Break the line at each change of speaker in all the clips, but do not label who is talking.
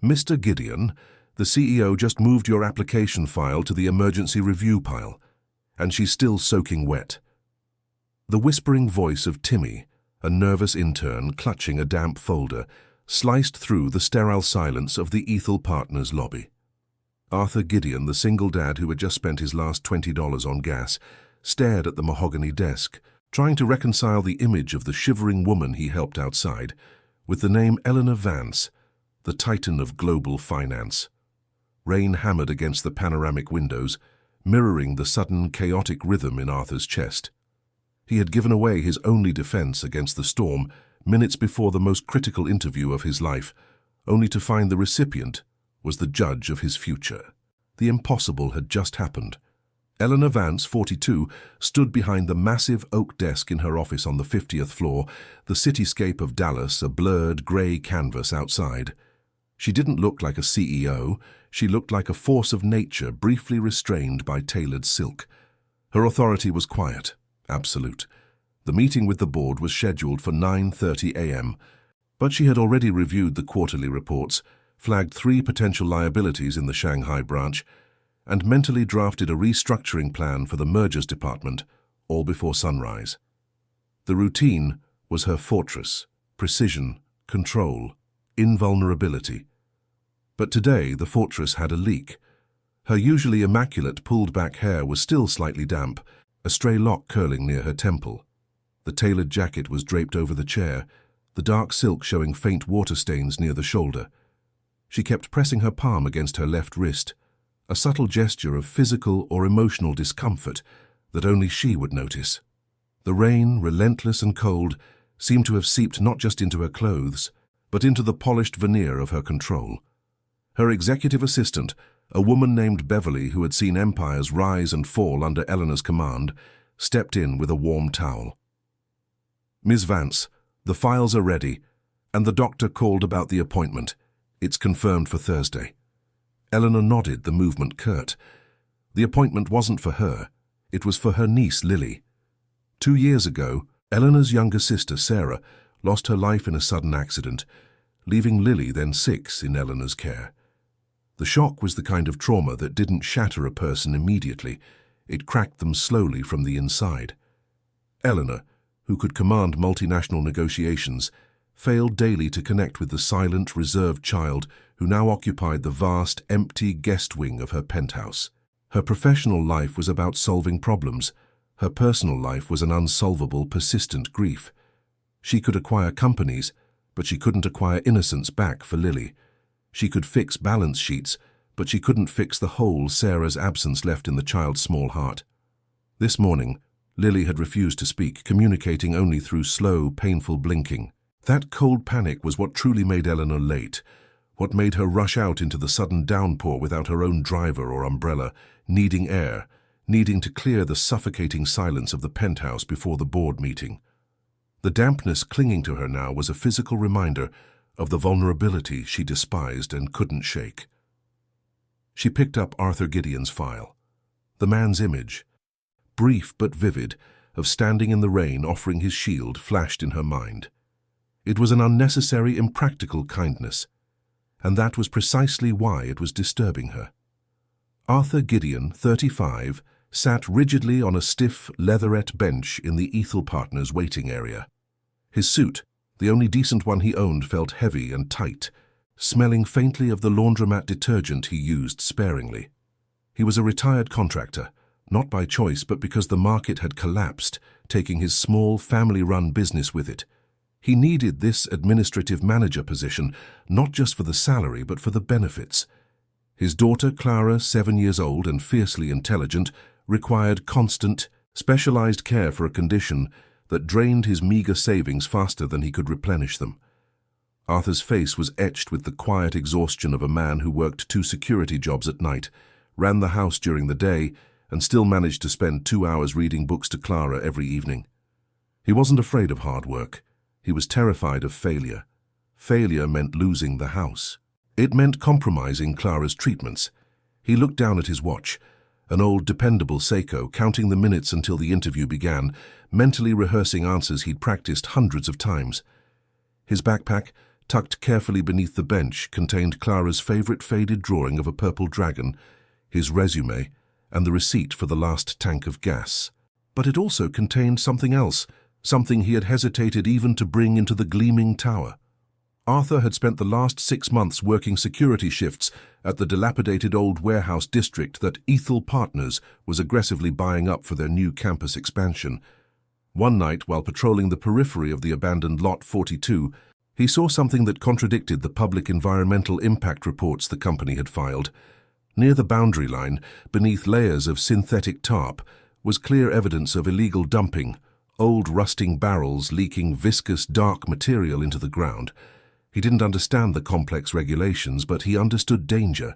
Mr. Gideon, the CEO just moved your application file to the emergency review pile, and she's still soaking wet. The whispering voice of Timmy, a nervous intern clutching a damp folder, sliced through the sterile silence of the Ethel Partners lobby. Arthur Gideon, the single dad who had just spent his last $20 on gas, stared at the mahogany desk, trying to reconcile the image of the shivering woman he helped outside with the name Eleanor Vance, the titan of global finance. Rain hammered against the panoramic windows, mirroring the sudden, chaotic rhythm in Arthur's chest. He had given away his only defense against the storm minutes before the most critical interview of his life, only to find the recipient was the judge of his future. The impossible had just happened. Eleanor Vance, 42, stood behind the massive oak desk in her office on the 50th floor, the cityscape of Dallas a blurred grey canvas outside. She didn't look like a CEO, she looked like a force of nature briefly restrained by tailored silk. Her authority was quiet, absolute. The meeting with the board was scheduled for 9:30 a.m., but she had already reviewed the quarterly reports, flagged 3 potential liabilities in the Shanghai branch, and mentally drafted a restructuring plan for the mergers department, all before sunrise. The routine was her fortress: precision, control, invulnerability. But today the fortress had a leak. Her usually immaculate pulled-back hair was still slightly damp, a stray lock curling near her temple. The tailored jacket was draped over the chair, the dark silk showing faint water stains near the shoulder. She kept pressing her palm against her left wrist, a subtle gesture of physical or emotional discomfort that only she would notice. The rain, relentless and cold, seemed to have seeped not just into her clothes, but into the polished veneer of her control. Her executive assistant, a woman named Beverly who had seen empires rise and fall under Eleanor's command, stepped in with a warm towel. "Ms. Vance, the files are ready, and the doctor called about the appointment. It's confirmed for Thursday." Eleanor nodded, the movement curt. The appointment wasn't for her. It was for her niece, Lily. 2 years ago, Eleanor's younger sister, Sarah, lost her life in a sudden accident, leaving Lily, then 6, in Eleanor's care. The shock was the kind of trauma that didn't shatter a person immediately. It cracked them slowly from the inside. Eleanor, who could command multinational negotiations, failed daily to connect with the silent, reserved child who now occupied the vast, empty guest wing of her penthouse. Her professional life was about solving problems. Her personal life was an unsolvable, persistent grief. She could acquire companies, but she couldn't acquire innocence back for Lily. She could fix balance sheets, but she couldn't fix the hole Sarah's absence left in the child's small heart. This morning, Lily had refused to speak, communicating only through slow, painful blinking. That cold panic was what truly made Eleanor late, what made her rush out into the sudden downpour without her own driver or umbrella, needing air, needing to clear the suffocating silence of the penthouse before the board meeting. The dampness clinging to her now was a physical reminder of the vulnerability she despised and couldn't shake. She picked up Arthur Gideon's file. The man's image, brief but vivid, of standing in the rain offering his shield flashed in her mind. It was an unnecessary, impractical kindness, and that was precisely why it was disturbing her. Arthur Gideon, 35, sat rigidly on a stiff, leatherette bench in the Ethel Partners waiting area. His suit, the only decent one he owned, felt heavy and tight, smelling faintly of the laundromat detergent he used sparingly. He was a retired contractor, not by choice but because the market had collapsed, taking his small, family-run business with it. He needed this administrative manager position, not just for the salary but for the benefits. His daughter, Clara, 7 years old and fiercely intelligent, required constant, specialized care for a condition that drained his meager savings faster than he could replenish them. Arthur's face was etched with the quiet exhaustion of a man who worked 2 security jobs at night, ran the house during the day, and still managed to spend 2 hours reading books to Clara every evening. He wasn't afraid of hard work. He was terrified of failure. Failure meant losing the house. It meant compromising Clara's treatments. He looked down at his watch, an old dependable Seiko, counting the minutes until the interview began, mentally rehearsing answers he'd practiced hundreds of times. His backpack, tucked carefully beneath the bench, contained Clara's favorite faded drawing of a purple dragon, his resume, and the receipt for the last tank of gas. But it also contained something else, something he had hesitated even to bring into the gleaming tower. Arthur had spent the last 6 months working security shifts at the dilapidated old warehouse district that Ethel Partners was aggressively buying up for their new campus expansion. One night, while patrolling the periphery of the abandoned Lot 42, he saw something that contradicted the public environmental impact reports the company had filed. Near the boundary line, beneath layers of synthetic tarp, was clear evidence of illegal dumping, old rusting barrels leaking viscous dark material into the ground. He didn't understand the complex regulations, but he understood danger.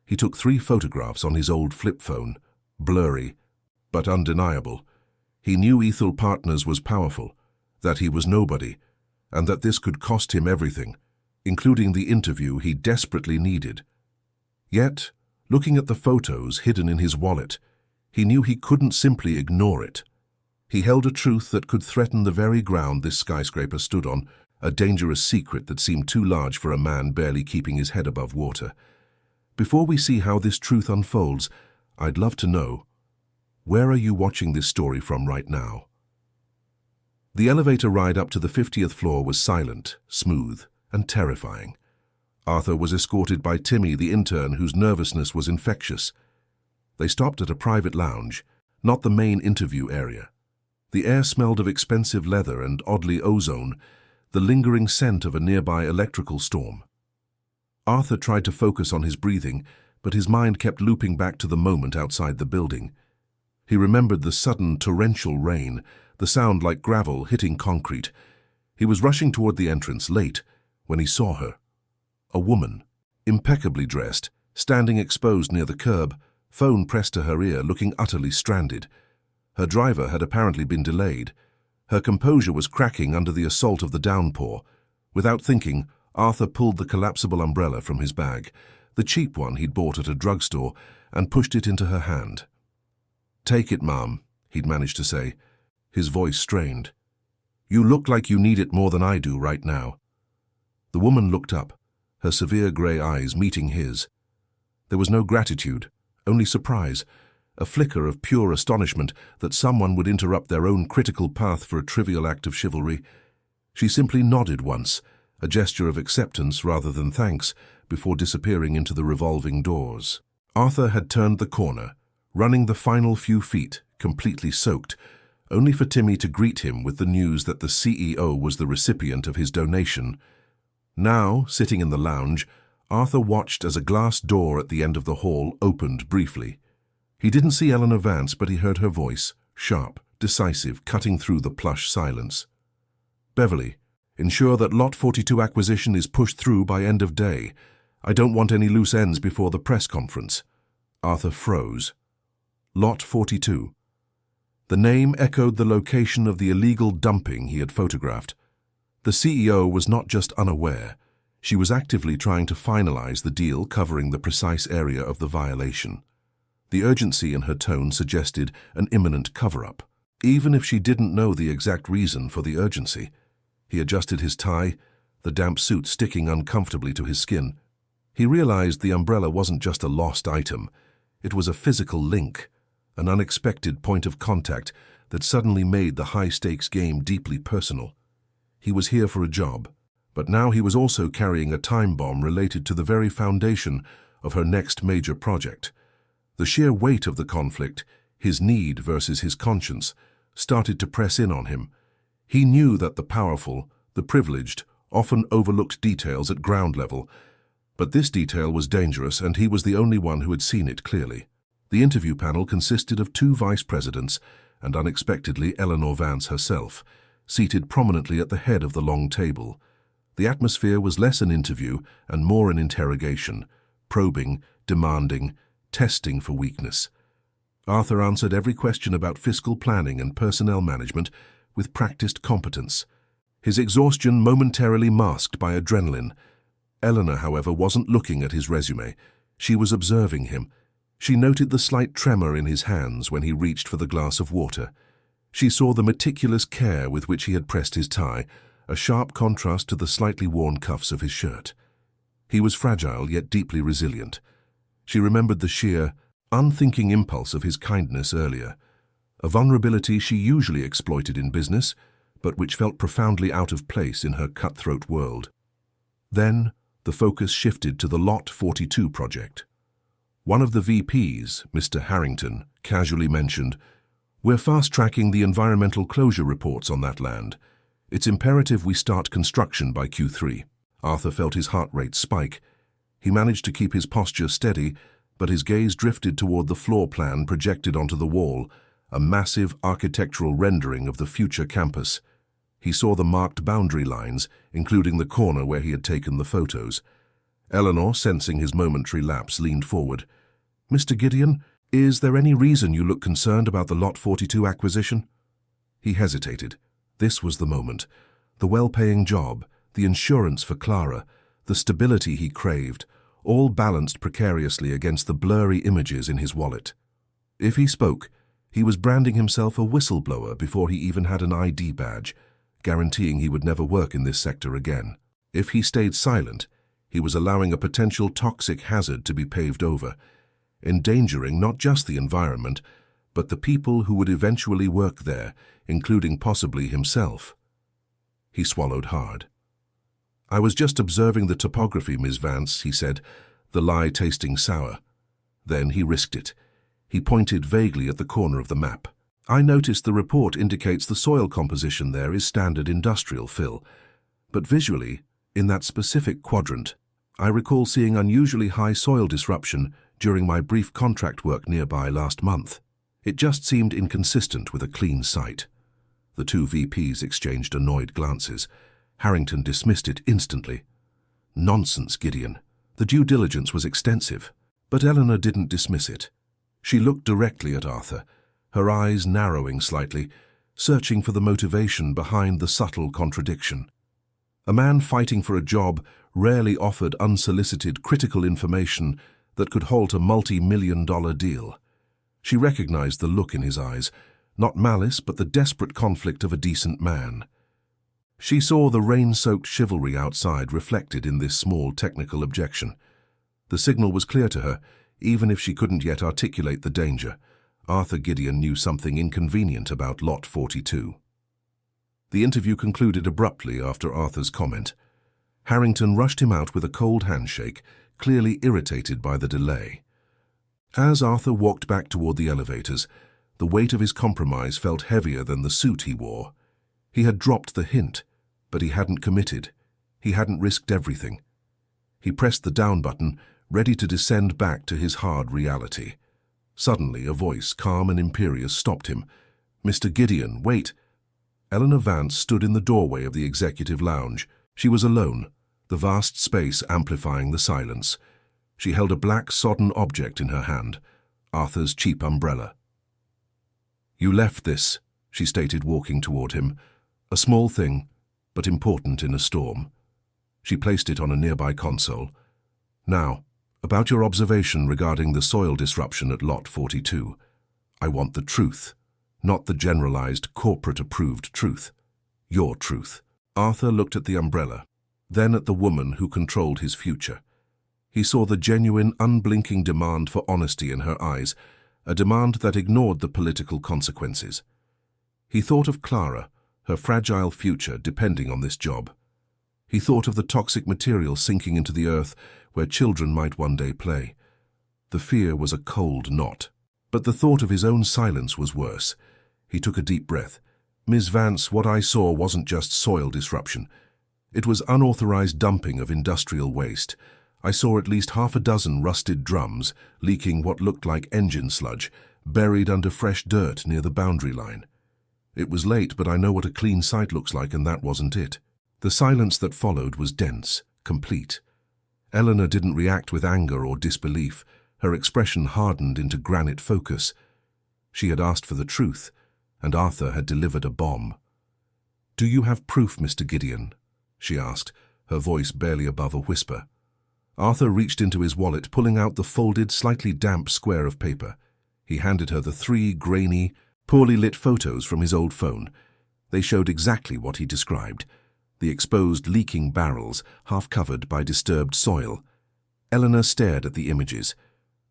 He took 3 photographs on his old flip phone, blurry, but undeniable. He knew Ethel Partners was powerful, that he was nobody, and that this could cost him everything, including the interview he desperately needed. Yet, looking at the photos hidden in his wallet, he knew he couldn't simply ignore it. He held a truth that could threaten the very ground this skyscraper stood on, a dangerous secret that seemed too large for a man barely keeping his head above water. Before we see how this truth unfolds, I'd love to know, where are you watching this story from right now? The elevator ride up to the 50th floor was silent, smooth, and terrifying. Arthur was escorted by Timmy, the intern, whose nervousness was infectious. They stopped at a private lounge, not the main interview area. The air smelled of expensive leather and oddly ozone, the lingering scent of a nearby electrical storm. Arthur tried to focus on his breathing, but his mind kept looping back to the moment outside the building. He remembered the sudden torrential rain, the sound like gravel hitting concrete. He was rushing toward the entrance, late, when he saw her. A woman, impeccably dressed, standing exposed near the curb, phone pressed to her ear, looking utterly stranded. Her driver had apparently been delayed. Her composure was cracking under the assault of the downpour. Without thinking, Arthur pulled the collapsible umbrella from his bag, the cheap one he'd bought at a drugstore, and pushed it into her hand. "Take it, Mom," he'd managed to say, his voice strained. "You look like you need it more than I do right now." The woman looked up, her severe grey eyes meeting his. There was no gratitude, only surprise, a flicker of pure astonishment that someone would interrupt their own critical path for a trivial act of chivalry. She simply nodded once, a gesture of acceptance rather than thanks, before disappearing into the revolving doors. Arthur had turned the corner, running the final few feet, completely soaked, only for Timmy to greet him with the news that the CEO was the recipient of his donation. Now, sitting in the lounge, Arthur watched as a glass door at the end of the hall opened briefly. He didn't see Eleanor Vance, but he heard her voice, sharp, decisive, cutting through the plush silence. "Beverly, ensure that Lot 42 acquisition is pushed through by end of day. I don't want any loose ends before the press conference." Arthur froze. Lot 42. The name echoed the location of the illegal dumping he had photographed. The CEO was not just unaware. She was actively trying to finalize the deal covering the precise area of the violation. The urgency in her tone suggested an imminent cover-up, even if she didn't know the exact reason for the urgency. He adjusted his tie, the damp suit sticking uncomfortably to his skin. He realized the umbrella wasn't just a lost item. It was a physical link, an unexpected point of contact that suddenly made the high-stakes game deeply personal. He was here for a job, but now he was also carrying a time bomb related to the very foundation of her next major project. The sheer weight of the conflict, his need versus his conscience, started to press in on him. He knew that the powerful, the privileged, often overlooked details at ground level, but this detail was dangerous, and he was the only one who had seen it clearly. The interview panel consisted of 2 vice presidents, and unexpectedly Eleanor Vance herself, seated prominently at the head of the long table. The atmosphere was less an interview and more an interrogation, probing, demanding, testing for weakness. Arthur answered every question about fiscal planning and personnel management with practiced competence, his exhaustion momentarily masked by adrenaline. Eleanor, however, wasn't looking at his resume. She was observing him. She noted the slight tremor in his hands when he reached for the glass of water. She saw the meticulous care with which he had pressed his tie, a sharp contrast to the slightly worn cuffs of his shirt. He was fragile yet deeply resilient. She remembered the sheer, unthinking impulse of his kindness earlier, a vulnerability she usually exploited in business, but which felt profoundly out of place in her cutthroat world. Then, the focus shifted to the Lot 42 project. One of the VPs, Mr. Harrington, casually mentioned, "We're fast-tracking the environmental closure reports on that land. It's imperative we start construction by Q3. Arthur felt his heart rate spike. He managed to keep his posture steady, but his gaze drifted toward the floor plan projected onto the wall, a massive architectural rendering of the future campus. He saw the marked boundary lines, including the corner where he had taken the photos. Eleanor, sensing his momentary lapse, leaned forward. "Mr. Gideon, is there any reason you look concerned about the Lot 42 acquisition?" He hesitated. This was the moment. The well-paying job, the insurance for Clara, the stability he craved, all balanced precariously against the blurry images in his wallet. If he spoke, he was branding himself a whistleblower before he even had an ID badge, guaranteeing he would never work in this sector again. If he stayed silent, he was allowing a potential toxic hazard to be paved over, endangering not just the environment, but the people who would eventually work there, including possibly himself. He swallowed hard. "I was just observing the topography, Ms. Vance," he said, the lie tasting sour. Then he risked it. He pointed vaguely at the corner of the map. "I noticed the report indicates the soil composition there is standard industrial fill, but visually, in that specific quadrant, I recall seeing unusually high soil disruption during my brief contract work nearby last month. It just seemed inconsistent with a clean site." The two VPs exchanged annoyed glances. Harrington dismissed it instantly. "Nonsense, Gideon. The due diligence was extensive." But Eleanor didn't dismiss it. She looked directly at Arthur, her eyes narrowing slightly, searching for the motivation behind the subtle contradiction. A man fighting for a job rarely offered unsolicited critical information that could halt a multi-million-dollar deal. She recognized the look in his eyes, not malice but the desperate conflict of a decent man. She saw the rain-soaked chivalry outside reflected in this small technical objection. The signal was clear to her, even if she couldn't yet articulate the danger. Arthur Gideon knew something inconvenient about Lot 42. The interview concluded abruptly after Arthur's comment. Harrington rushed him out with a cold handshake, clearly irritated by the delay. As Arthur walked back toward the elevators, the weight of his compromise felt heavier than the suit he wore. He had dropped the hint, but he hadn't committed. He hadn't risked everything. He pressed the down button, ready to descend back to his hard reality. Suddenly, a voice, calm and imperious, stopped him. "Mr. Gideon, wait!" Eleanor Vance stood in the doorway of the executive lounge. She was alone, the vast space amplifying the silence. She held a black, sodden object in her hand, Arthur's cheap umbrella. "You left this," she stated, walking toward him. "A small thing, but important in a storm." She placed it on a nearby console. "Now, about your observation regarding the soil disruption at Lot 42. I want the truth, not the generalized, corporate-approved truth. Your truth." Arthur looked at the umbrella, then at the woman who controlled his future. He saw the genuine, unblinking demand for honesty in her eyes, a demand that ignored the political consequences. He thought of Clara, her fragile future depending on this job. He thought of the toxic material sinking into the earth where children might one day play. The fear was a cold knot. But the thought of his own silence was worse. He took a deep breath. "Ms. Vance, what I saw wasn't just soil disruption. It was unauthorized dumping of industrial waste. I saw at least half a dozen rusted drums leaking what looked like engine sludge, buried under fresh dirt near the boundary line. It was late, but I know what a clean site looks like, and that wasn't it." The silence that followed was dense, complete. Eleanor didn't react with anger or disbelief. Her expression hardened into granite focus. She had asked for the truth, and Arthur had delivered a bomb. "Do you have proof, Mr. Gideon?" she asked, her voice barely above a whisper. Arthur reached into his wallet, pulling out the folded, slightly damp square of paper. He handed her the 3 grainy, poorly lit photos from his old phone. They showed exactly what he described. the exposed leaking barrels half covered by disturbed soil. Eleanor stared at the images.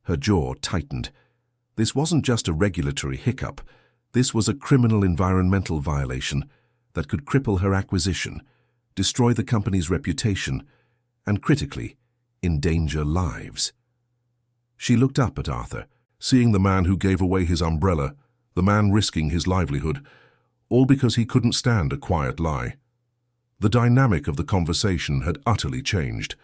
Her jaw tightened. This wasn't just a regulatory hiccup. This was a criminal environmental violation that could cripple her acquisition, destroy the company's reputation, and critically, endanger lives. She looked up at Arthur, seeing the man who gave away his umbrella, the man risking his livelihood, all because he couldn't stand a quiet lie. The dynamic of the conversation had utterly changed.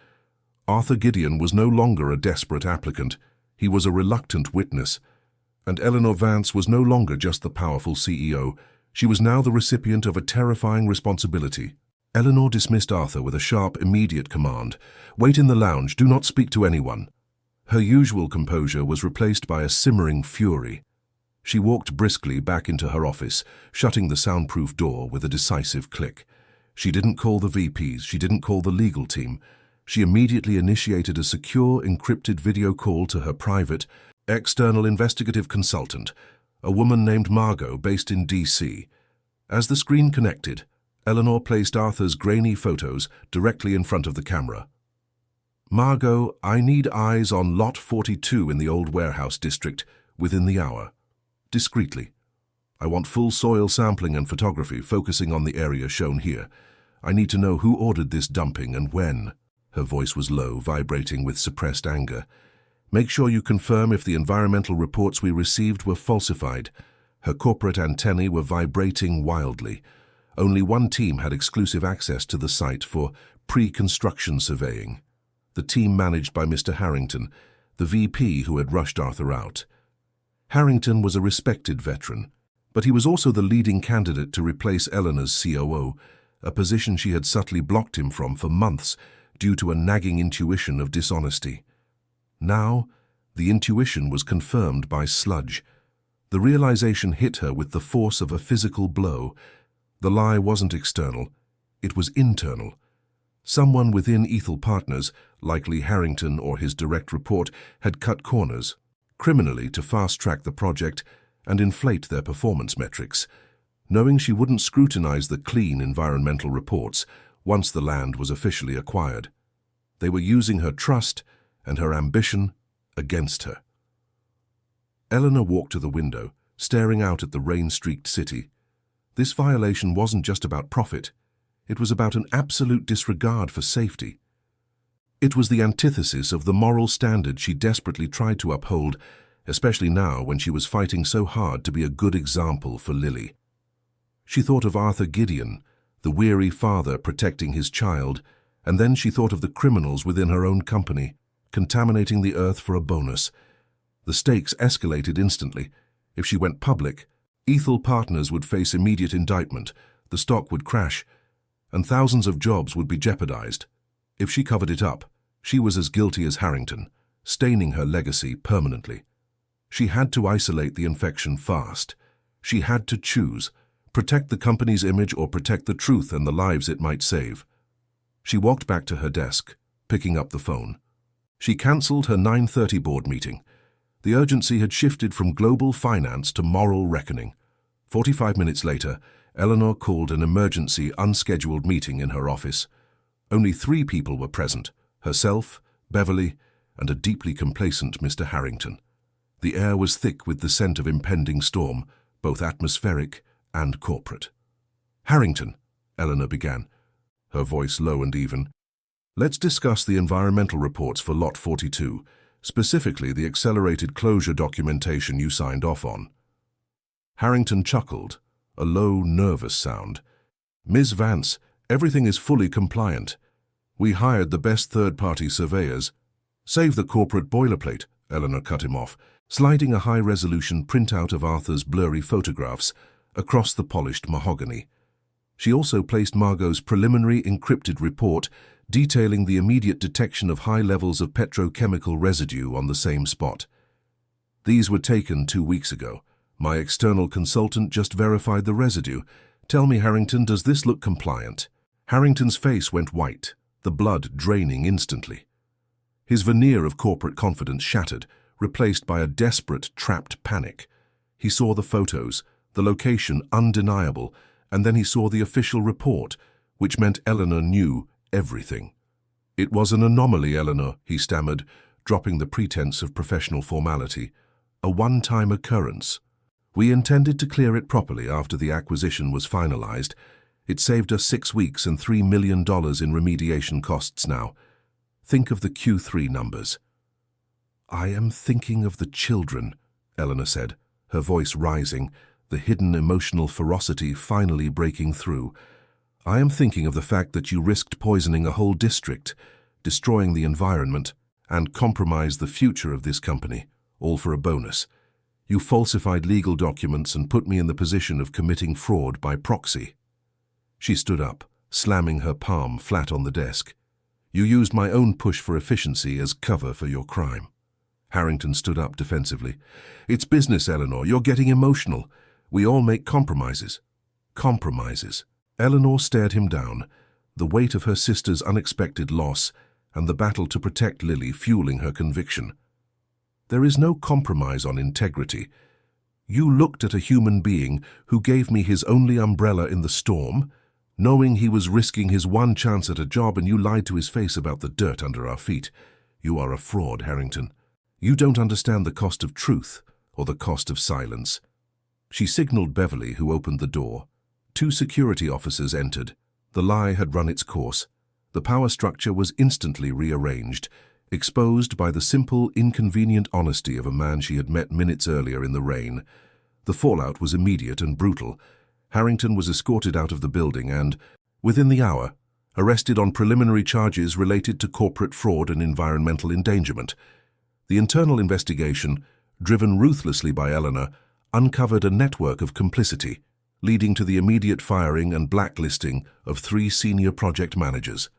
Arthur Gideon was no longer a desperate applicant. He was a reluctant witness. And Eleanor Vance was no longer just the powerful CEO. She was now the recipient of a terrifying responsibility. Eleanor dismissed Arthur with a sharp, immediate command. "Wait in the lounge. Do not speak to anyone." Her usual composure was replaced by a simmering fury. She walked briskly back into her office, shutting the soundproof door with a decisive click. She didn't call the VPs. She didn't call the legal team. She immediately initiated a secure, encrypted video call to her private, external investigative consultant, a woman named Margot based in DC. As the screen connected, Eleanor placed Arthur's grainy photos directly in front of the camera. "Margot, I need eyes on Lot 42 in the old warehouse district within the hour. Discreetly. I want full soil sampling and photography focusing on the area shown here. I need to know who ordered this dumping and when." Her voice was low, vibrating with suppressed anger. "Make sure you confirm if the environmental reports we received were falsified." Her corporate antennae were vibrating wildly. Only one team had exclusive access to the site for pre-construction surveying. The team managed by Mr. Harrington, the VP who had rushed Arthur out. Harrington was a respected veteran, but he was also the leading candidate to replace Eleanor's COO, a position she had subtly blocked him from for months due to a nagging intuition of dishonesty. Now, the intuition was confirmed by sludge. The realization hit her with the force of a physical blow. The lie wasn't external, it was internal. Someone within Ethel Partners, likely Harrington or his direct report, had cut corners, criminally to fast-track the project and inflate their performance metrics, knowing she wouldn't scrutinize the clean environmental reports once the land was officially acquired. They were using her trust and her ambition against her. Eleanor walked to the window, staring out at the rain-streaked city. This violation wasn't just about profit. It was about an absolute disregard for safety. It was the antithesis of the moral standard she desperately tried to uphold, especially now when she was fighting so hard to be a good example for Lily. She thought of Arthur Gideon, the weary father protecting his child, and then she thought of the criminals within her own company, contaminating the earth for a bonus. The stakes escalated instantly. If she went public, Ethel Partners would face immediate indictment, the stock would crash, and thousands of jobs would be jeopardized. If she covered it up, she was as guilty as Harrington, staining her legacy permanently. She had to isolate the infection fast. She had to choose, protect the company's image or protect the truth and the lives it might save. She walked back to her desk, picking up the phone. She cancelled her 9:30 board meeting. The urgency had shifted from global finance to moral reckoning. 45 minutes later, Eleanor called an emergency, unscheduled meeting in her office. Only 3 people were present, herself, Beverly, and a deeply complacent Mr. Harrington. The air was thick with the scent of impending storm, both atmospheric and corporate. "Harrington," Eleanor began, her voice low and even, "let's discuss the environmental reports for Lot 42, specifically the accelerated closure documentation you signed off on." Harrington chuckled, a low, nervous sound. "Ms. Vance, everything is fully compliant. We hired the best third-party surveyors." "Save the corporate boilerplate," Eleanor cut him off, sliding a high-resolution printout of Arthur's blurry photographs across the polished mahogany. She also placed Margot's preliminary encrypted report detailing the immediate detection of high levels of petrochemical residue on the same spot. "These were taken 2 weeks ago. My external consultant just verified the residue. Tell me, Harrington, does this look compliant?" Harrington's face went white, the blood draining instantly. His veneer of corporate confidence shattered, replaced by a desperate, trapped panic. He saw the photos, the location undeniable, and then he saw the official report, which meant Eleanor knew everything. "It was an anomaly, Eleanor," he stammered, dropping the pretense of professional formality. "A one-time occurrence. We intended to clear it properly after the acquisition was finalized. It saved us 6 weeks and $3 million in remediation costs now. Think of the Q3 numbers." "I am thinking of the children," Eleanor said, her voice rising, the hidden emotional ferocity finally breaking through. "I am thinking of the fact that you risked poisoning a whole district, destroying the environment, and compromised the future of this company, all for a bonus. You falsified legal documents and put me in the position of committing fraud by proxy." She stood up, slamming her palm flat on the desk. "You used my own push for efficiency as cover for your crime." Harrington stood up defensively. "It's business, Eleanor. You're getting emotional. We all make compromises." "Compromises." Eleanor stared him down, the weight of her sister's unexpected loss and the battle to protect Lily fueling her conviction. "There is no compromise on integrity. You looked at a human being who gave me his only umbrella in the storm, knowing he was risking his one chance at a job, and you lied to his face about the dirt under our feet. You are a fraud, Harrington. You don't understand the cost of truth or the cost of silence." She signaled Beverly, who opened the door. 2 security officers entered. The lie had run its course. The power structure was instantly rearranged, exposed by the simple, inconvenient honesty of a man she had met minutes earlier in the rain. The fallout was immediate and brutal. Harrington was escorted out of the building and, within the hour, arrested on preliminary charges related to corporate fraud and environmental endangerment. The internal investigation, driven ruthlessly by Eleanor, uncovered a network of complicity, leading to the immediate firing and blacklisting of 3 senior project managers.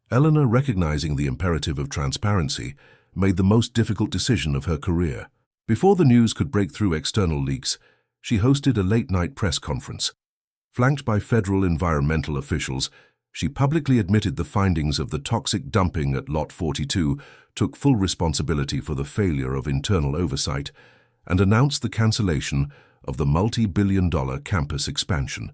Eleanor, recognizing the imperative of transparency, made the most difficult decision of her career. Before the news could break through external leaks, she hosted a late-night press conference. Flanked by federal environmental officials, she publicly admitted the findings of the toxic dumping at Lot 42, took full responsibility for the failure of internal oversight, and announced the cancellation of the multi-billion-dollar campus expansion.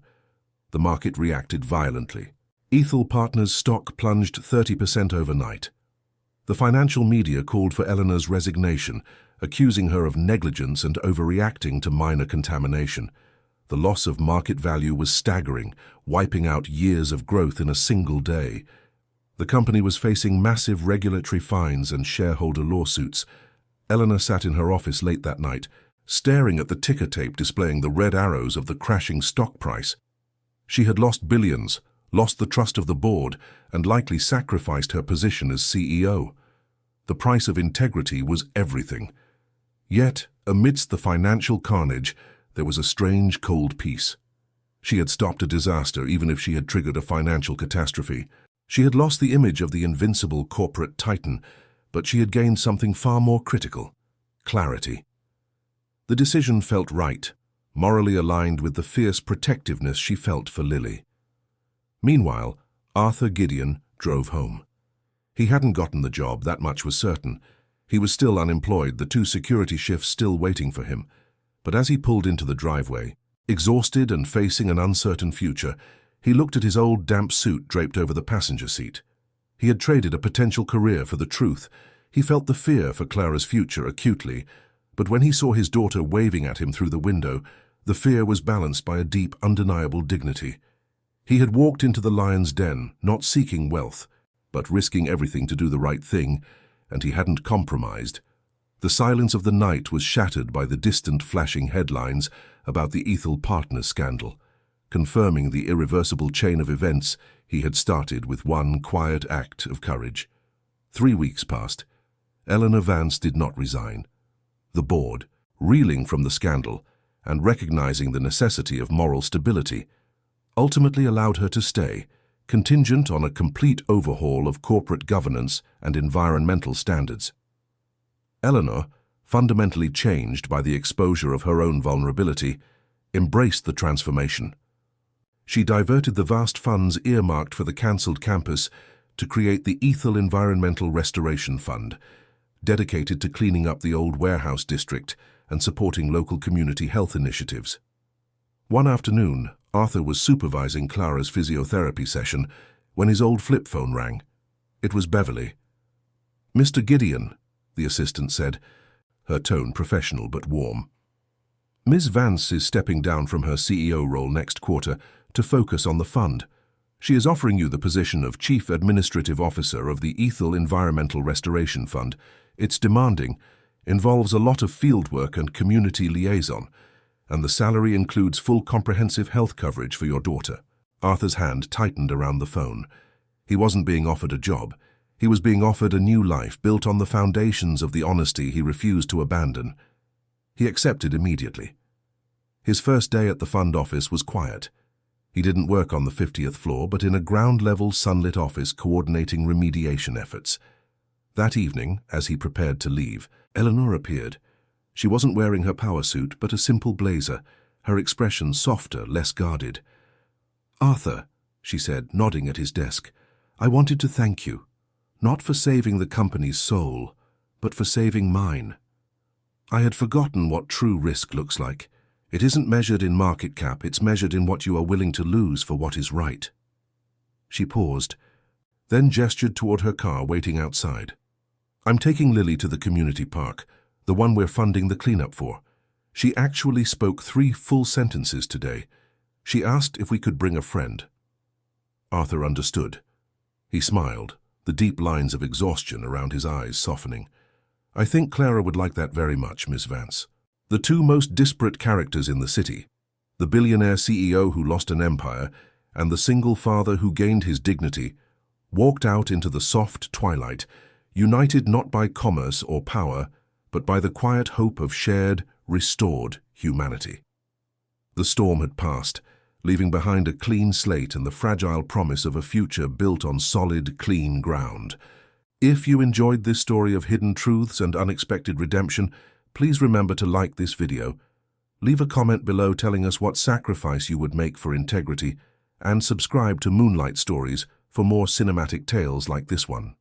The market reacted violently. Ethel Partners' stock plunged 30% overnight. The financial media called for Eleanor's resignation, accusing her of negligence and overreacting to minor contamination. The loss of market value was staggering, wiping out years of growth in a single day. The company was facing massive regulatory fines and shareholder lawsuits. Eleanor sat in her office late that night, staring at the ticker tape displaying the red arrows of the crashing stock price. She had lost billions, lost the trust of the board, and likely sacrificed her position as CEO. The price of integrity was everything. Yet, amidst the financial carnage, there was a strange, cold peace. She had stopped a disaster even if she had triggered a financial catastrophe. She had lost the image of the invincible corporate titan, but she had gained something far more critical: clarity. The decision felt right, morally aligned with the fierce protectiveness she felt for Lily. Meanwhile, Arthur Gideon drove home. He hadn't gotten the job, that much was certain. He was still unemployed, the 2 security shifts still waiting for him. But as he pulled into the driveway, exhausted and facing an uncertain future, he looked at his old damp suit draped over the passenger seat. He had traded a potential career for the truth. He felt the fear for Clara's future acutely, but when he saw his daughter waving at him through the window, the fear was balanced by a deep, undeniable dignity. He had walked into the lion's den, not seeking wealth, but risking everything to do the right thing, and he hadn't compromised. The silence of the night was shattered by the distant flashing headlines about the Ethel Partners scandal, confirming the irreversible chain of events he had started with one quiet act of courage. 3 weeks passed. Eleanor Vance did not resign. The board, reeling from the scandal and recognizing the necessity of moral stability, ultimately allowed her to stay, contingent on a complete overhaul of corporate governance and environmental standards. Eleanor, fundamentally changed by the exposure of her own vulnerability, embraced the transformation. She diverted the vast funds earmarked for the cancelled campus to create the Ethel Environmental Restoration Fund, dedicated to cleaning up the old warehouse district and supporting local community health initiatives. One afternoon, Arthur was supervising Clara's physiotherapy session when his old flip phone rang. It was Beverly. "Mr. Gideon," the assistant said, her tone professional but warm. "Ms. Vance is stepping down from her CEO role next quarter to focus on the fund. She is offering you the position of Chief Administrative Officer of the Ethel Environmental Restoration Fund. It's demanding, involves a lot of fieldwork and community liaison, and the salary includes full comprehensive health coverage for your daughter." Arthur's hand tightened around the phone. He wasn't being offered a job. He was being offered a new life built on the foundations of the honesty he refused to abandon. He accepted immediately. His first day at the fund office was quiet. He didn't work on the 50th floor, but in a ground-level sunlit office coordinating remediation efforts. That evening, as he prepared to leave, Eleanor appeared. She wasn't wearing her power suit, but a simple blazer, her expression softer, less guarded. "Arthur," she said, nodding at his desk, "I wanted to thank you, not for saving the company's soul, but for saving mine. I had forgotten what true risk looks like. It isn't measured in market cap, it's measured in what you are willing to lose for what is right." She paused, then gestured toward her car waiting outside. "I'm taking Lily to the community park, the one we're funding the cleanup for. She actually spoke 3 full sentences today. She asked if we could bring a friend." Arthur understood. He smiled, the deep lines of exhaustion around his eyes softening. "I think Clara would like that very much, Miss Vance." The 2 most disparate characters in the city, the billionaire CEO who lost an empire and the single father who gained his dignity, walked out into the soft twilight, united not by commerce or power, but by the quiet hope of shared, restored humanity. The storm had passed, leaving behind a clean slate and the fragile promise of a future built on solid, clean ground. If you enjoyed this story of hidden truths and unexpected redemption, please remember to like this video, leave a comment below telling us what sacrifice you would make for integrity, and subscribe to Moonlight Stories for more cinematic tales like this one.